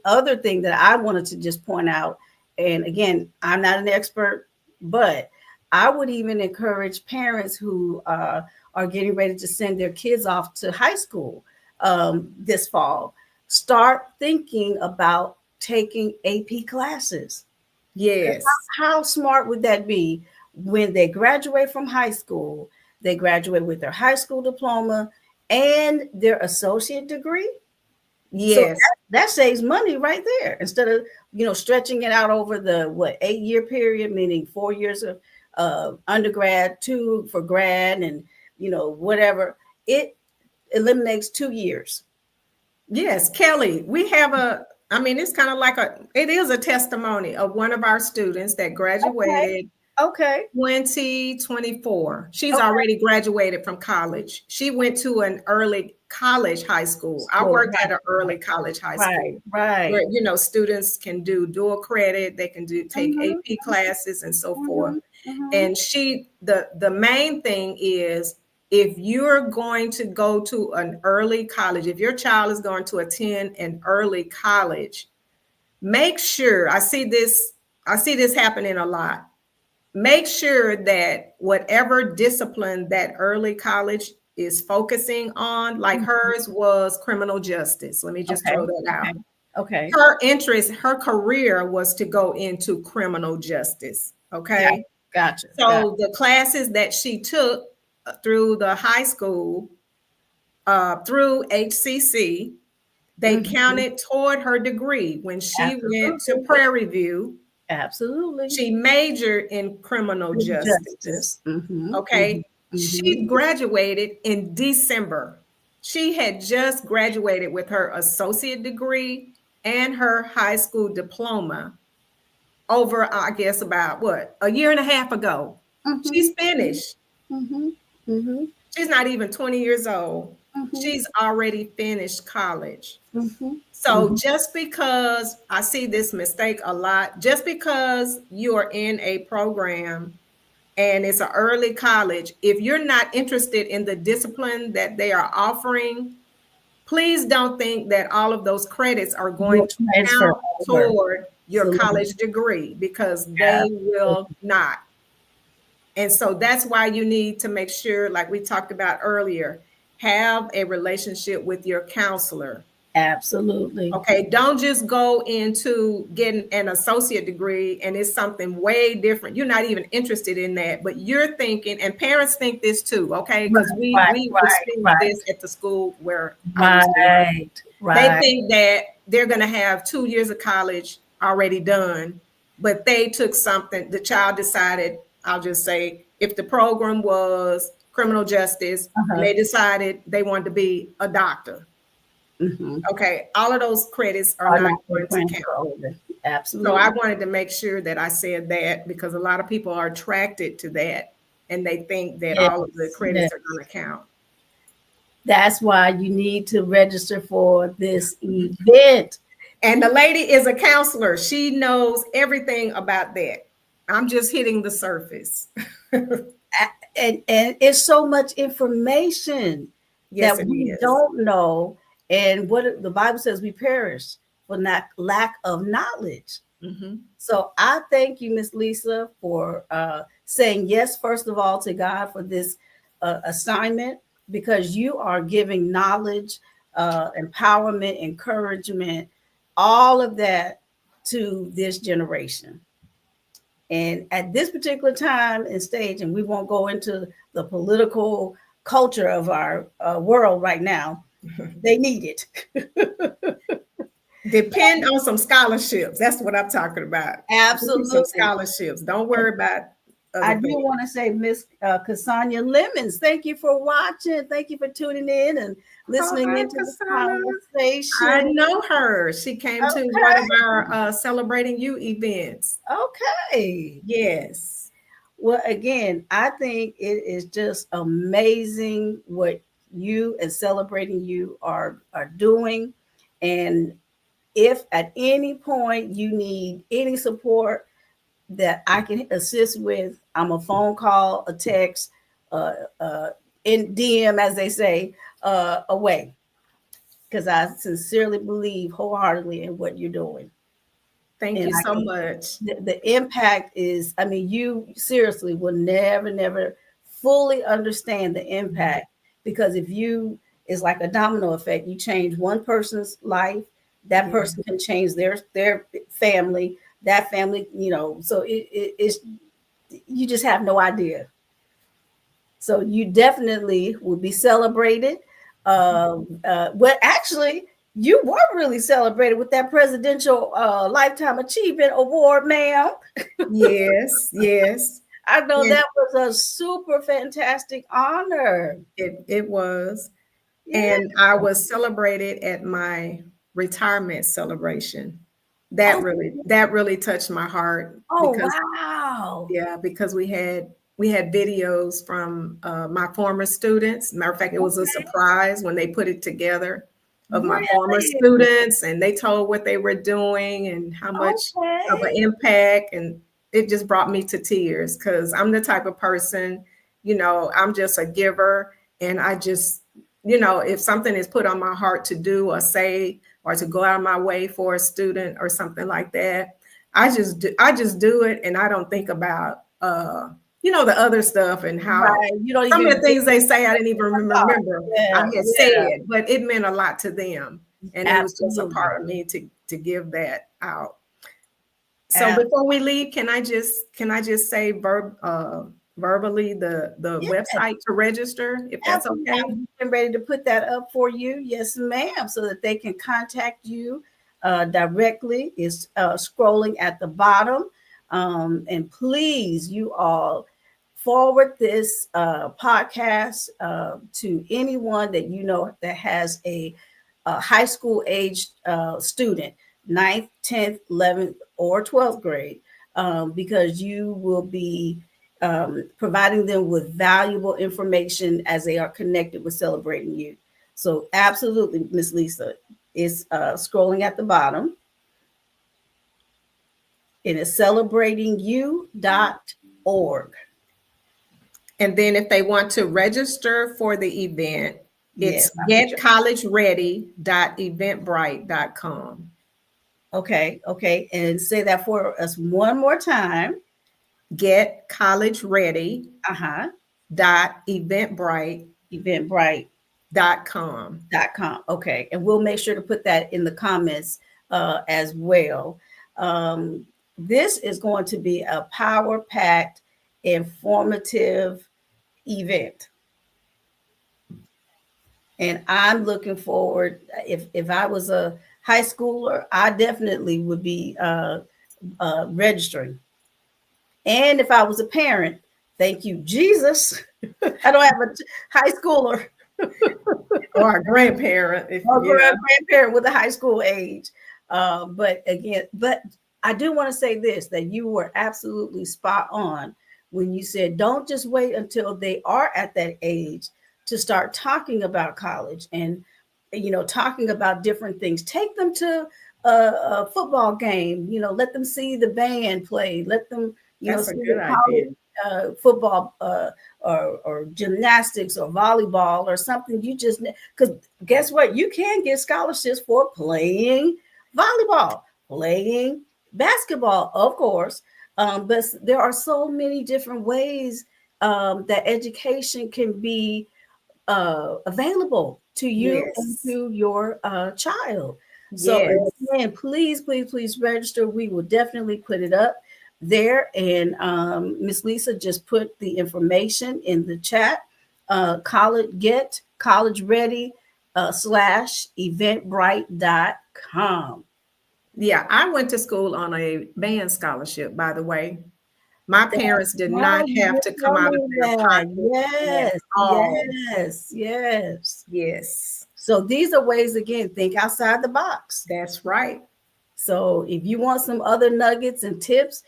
other thing that I wanted to just point out, and again, I'm not an expert, but I would even encourage parents who are getting ready to send their kids off to high school this fall, start thinking about taking AP classes. Yes. How smart would that be when they graduate from high school? They graduate with their high school diploma and their associate degree. So Yes. that saves money right there. Instead of stretching it out over the 8-year period, meaning 4 years of undergrad, 2 for grad, and whatever. It eliminates 2 years. Yes, Kelly, we have I mean, it's kind of like it is a testimony of one of our students that graduated Okay. 2024. She's Okay. already graduated from college. She went to an early college high school. I worked at an early college high school. Right. Where students can do dual credit, they can take AP classes and so forth. And the main thing is, if you're going to go to an early college, if your child is going to attend an early college, make sure, I see this happening a lot. Make sure that whatever discipline that early college is focusing on, like hers was criminal justice. Let me just throw that out. Okay. Her interest, her career was to go into criminal justice. Okay. Gotcha. So the classes that she took through the high school, through HCC, they counted toward her degree. When she went to Prairie View, absolutely, she majored in criminal justice. Okay. She graduated in December. She had just graduated with her associate degree and her high school diploma over, I guess, about a year and a half ago. She's finished. She's not even 20 years old. She's already finished college. So just because I see this mistake a lot, just because you are in a program and it's an early college, if you're not interested in the discipline that they are offering, please don't think that all of those credits are going to count toward your college degree, because they will not. And so that's why you need to make sure, like we talked about earlier, have a relationship with your counselor. Absolutely. Okay, don't just go into getting an associate degree and it's something way different. You're not even interested in that, but you're thinking, and parents think this too, okay? Because we experience this at the school where right. They think that they're going to have 2 years of college already done, but they took something, the child decided, I'll just say, if the program was criminal justice, and they decided they wanted to be a doctor. Okay, all of those credits are not going to count. Absolutely. So I wanted to make sure that I said that, because a lot of people are attracted to that and they think that all of the credits are going to count. That's why you need to register for this event. And the lady is a counselor. She knows everything about that. I'm just hitting the surface. And it's so much information that we don't know. And what the Bible says, we perish for lack of knowledge. So I thank you, Miss Lisa, for saying yes, first of all, to God for this assignment, because you are giving knowledge, empowerment, encouragement, all of that to this generation. And at this particular time and stage, and we won't go into the political culture of our world right now, they need it. Depend on some scholarships. That's what I'm talking about. Absolutely. Some scholarships. Don't worry about I do want to say, Miss Cassania Lemons, thank you for watching. Thank you for tuning in and listening into this conversation. I know her. She came to one of our Celebrating You events. Okay. Yes. Well, again, I think it is just amazing what you and Celebrating You are doing. And if at any point you need any support that I can assist with, I'm a phone call, a text, in DM, as they say, away. because I sincerely believe wholeheartedly in what you're doing. Thank you so much. The impact is, I mean, you seriously will never fully understand the impact, because if you, it's like a domino effect. You change one person's life, that person can change their family, that family, you know, so it's, you just have no idea. So you definitely will be celebrated. Well, actually, you were really celebrated with that Presidential Lifetime Achievement Award, ma'am. Yes, yes. I know that was a super fantastic honor. It was. Yeah. And I was celebrated at my retirement celebration. Oh, That really touched my heart oh because wow. because we had videos from my former students. Matter of fact, it was a surprise when they put it together of my former Really? students, and they told what they were doing and how much of an Okay. impact, and it just brought me to tears because I'm the type of person, you know, I'm just a giver, and I just, you know, if something is put on my heart to do or say or to go out of my way for a student or something like that, I just do it, and I don't think about you know, the other stuff and how Right. You don't some of even the things they say I didn't even remember I yeah, had said, but it meant a lot to them, and it was just a absolutely. part of me to give that out. So before we leave, can I just say verbally the Yeah, website to register, if that's absolutely. okay? I'm getting ready to put that up for you. Yes, ma'am. So that they can contact you directly. It's scrolling at the bottom. And please, you all forward this podcast to anyone that you know that has a high school age student, ninth, 10th, 11th, or 12th grade, because you will be providing them with valuable information as they are connected with Celebrating You. So, absolutely, Miss Lisa, is scrolling at the bottom. It is celebratingyou.org. And then if they want to register for the event, it's Yes. getcollegeready.eventbrite.com. Okay. Okay. And say that for us one more time. Getcollegeready.eventbrite.com. Uh-huh. Eventbrite.com. .com. Okay. And we'll make sure to put that in the comments as well. This is going to be a power-packed, informative event. And I'm looking forward, if I was a high schooler, I definitely would be registering. And if I was a parent, thank you, Jesus. I don't have a high schooler. Or a grandparent. Or a grandparent with a high school age. But I do want to say this, that you were absolutely spot on when you said, don't just wait until they are at that age to start talking about college and, you know, talking about different things. Take them to a football game, you know, let them see the band play, let them, you That's know, a see good the idea. college football or gymnastics or volleyball or something. You just, because guess what? You can get scholarships for playing volleyball, playing basketball, of course. But there are so many different ways that education can be available to you and Yes. to your child. So Yes. again, please register. We will definitely put it up there. And Miss Lisa just put the information in the chat. College ready /eventbrite.com. Yeah, I went to school on a band scholarship, by the way. My parents did Right, not you have did to come tell out of me their that. pocket at Yes, all. yes. Yes, So these are ways, again, think outside the box. that's right. So if you want some other nuggets and tips,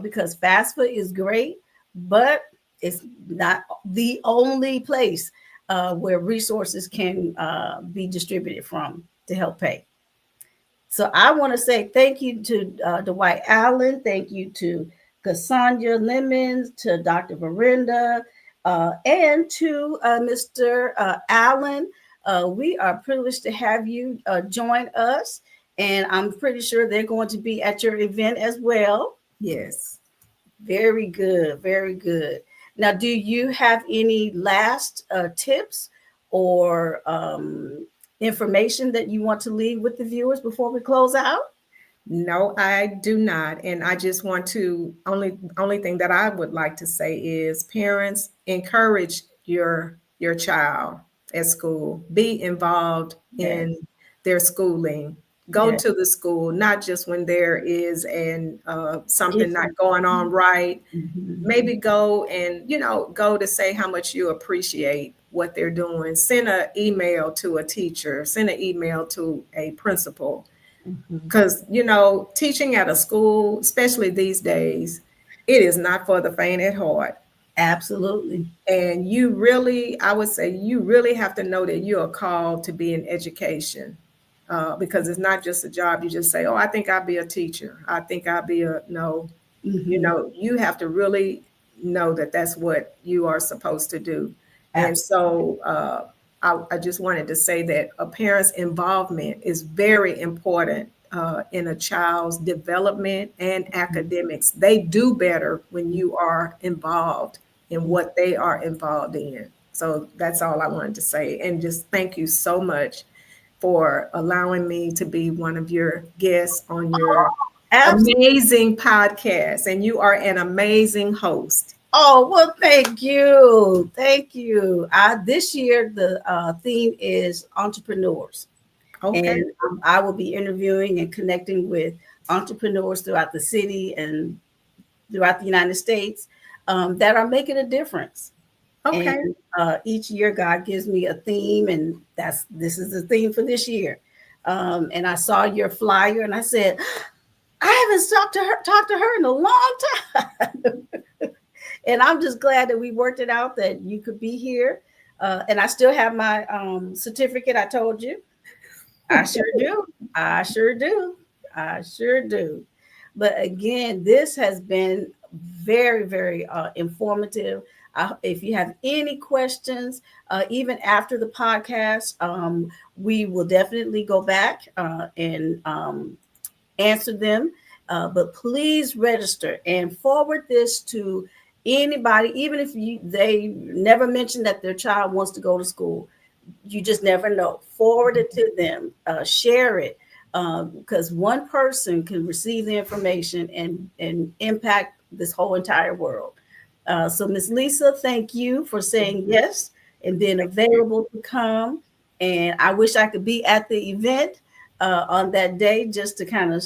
because FAFSA is great, but it's not the only place where resources can be distributed from to help pay. So I want to say thank you to Dwight Allen. Thank you to Cassandra Lemons, to Dr. Verinda, and to Mr. Allen We are privileged to have you join us, and I'm pretty sure they're going to be at your event as well. Yes. Very good, very good. Now, do you have any last tips or information that you want to leave with the viewers before we close out? No, I do not. And I just want to only thing that I would like to say is parents encourage your child at school. Be involved Yes, in their schooling. Go yes. to the school, not just when there is an something not Different. going on right. Mhm. Maybe go and go to say how much you appreciate what they're doing. Send an email to a teacher. Send an email to a principal Mhm. because, teaching at a school, especially these days, it is not for the faint at heart. Absolutely. And you really, I would say, you really have to know that you are called to be in education because it's not just a job. You just say, oh, I think I'll be a teacher. I think I'll be no, Hmm. you have to really know that that's what you are supposed to do. And Absolutely. so I just wanted to say that a parent's involvement is very important in a child's development and academics. They do better when you are involved in what they are involved in. So that's all I wanted to say. And just thank you so much for allowing me to be one of your guests on your Absolutely. amazing podcast. And you are an amazing host. Oh, well, thank you. Thank you. This year, the theme is entrepreneurs. Okay. And I will be interviewing and connecting with entrepreneurs throughout the city and throughout the United States that are making a difference. And Okay. each year, God gives me a theme, and this is the theme for this year. And I saw your flyer, and I said, I haven't talked to her in a long time. And I'm just glad that we worked it out that you could be here. And I still have my certificate. I told you. I sure do. I sure do. I sure do. But again, this has been very, very informative. If you have any questions, even after the podcast, we will definitely go back and answer them. But please register and forward this to anybody, even if they never mentioned that their child wants to go to school. You just never know. Forward it to them, share it, because one person can receive the information and impact this whole entire world. So, Miss Lisa, thank you for saying yes and being available to come. And I wish I could be at the event on that day just to kind of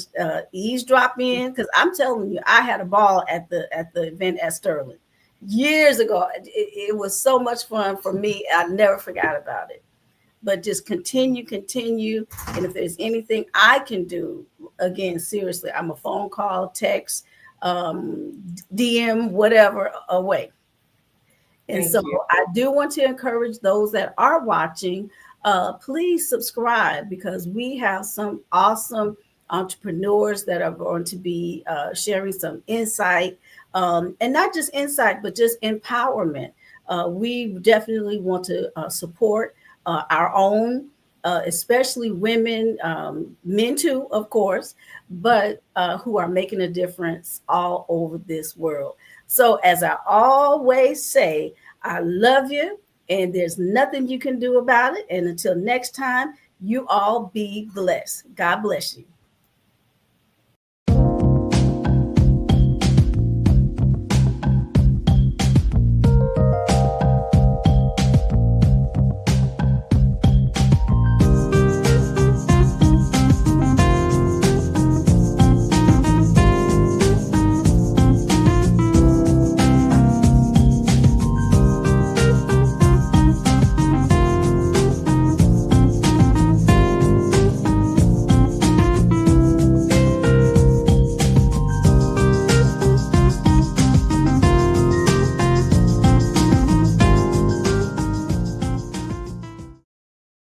eavesdrop in, because I'm telling you, I had a ball at the event at Sterling years ago. It was so much fun for me. I never forgot about it. But just continue. And if there's anything I can do, again, seriously, I'm a phone call, text, DM, whatever away. And Thank so you. I do want to encourage those that are watching, please subscribe, because we have some awesome entrepreneurs that are going to be sharing some insight, and not just insight, but just empowerment. We definitely want to support our own, especially women, men too, of course, but who are making a difference all over this world. So, as I always say, I love you, and there's nothing you can do about it. And until next time, you all be blessed. God bless you.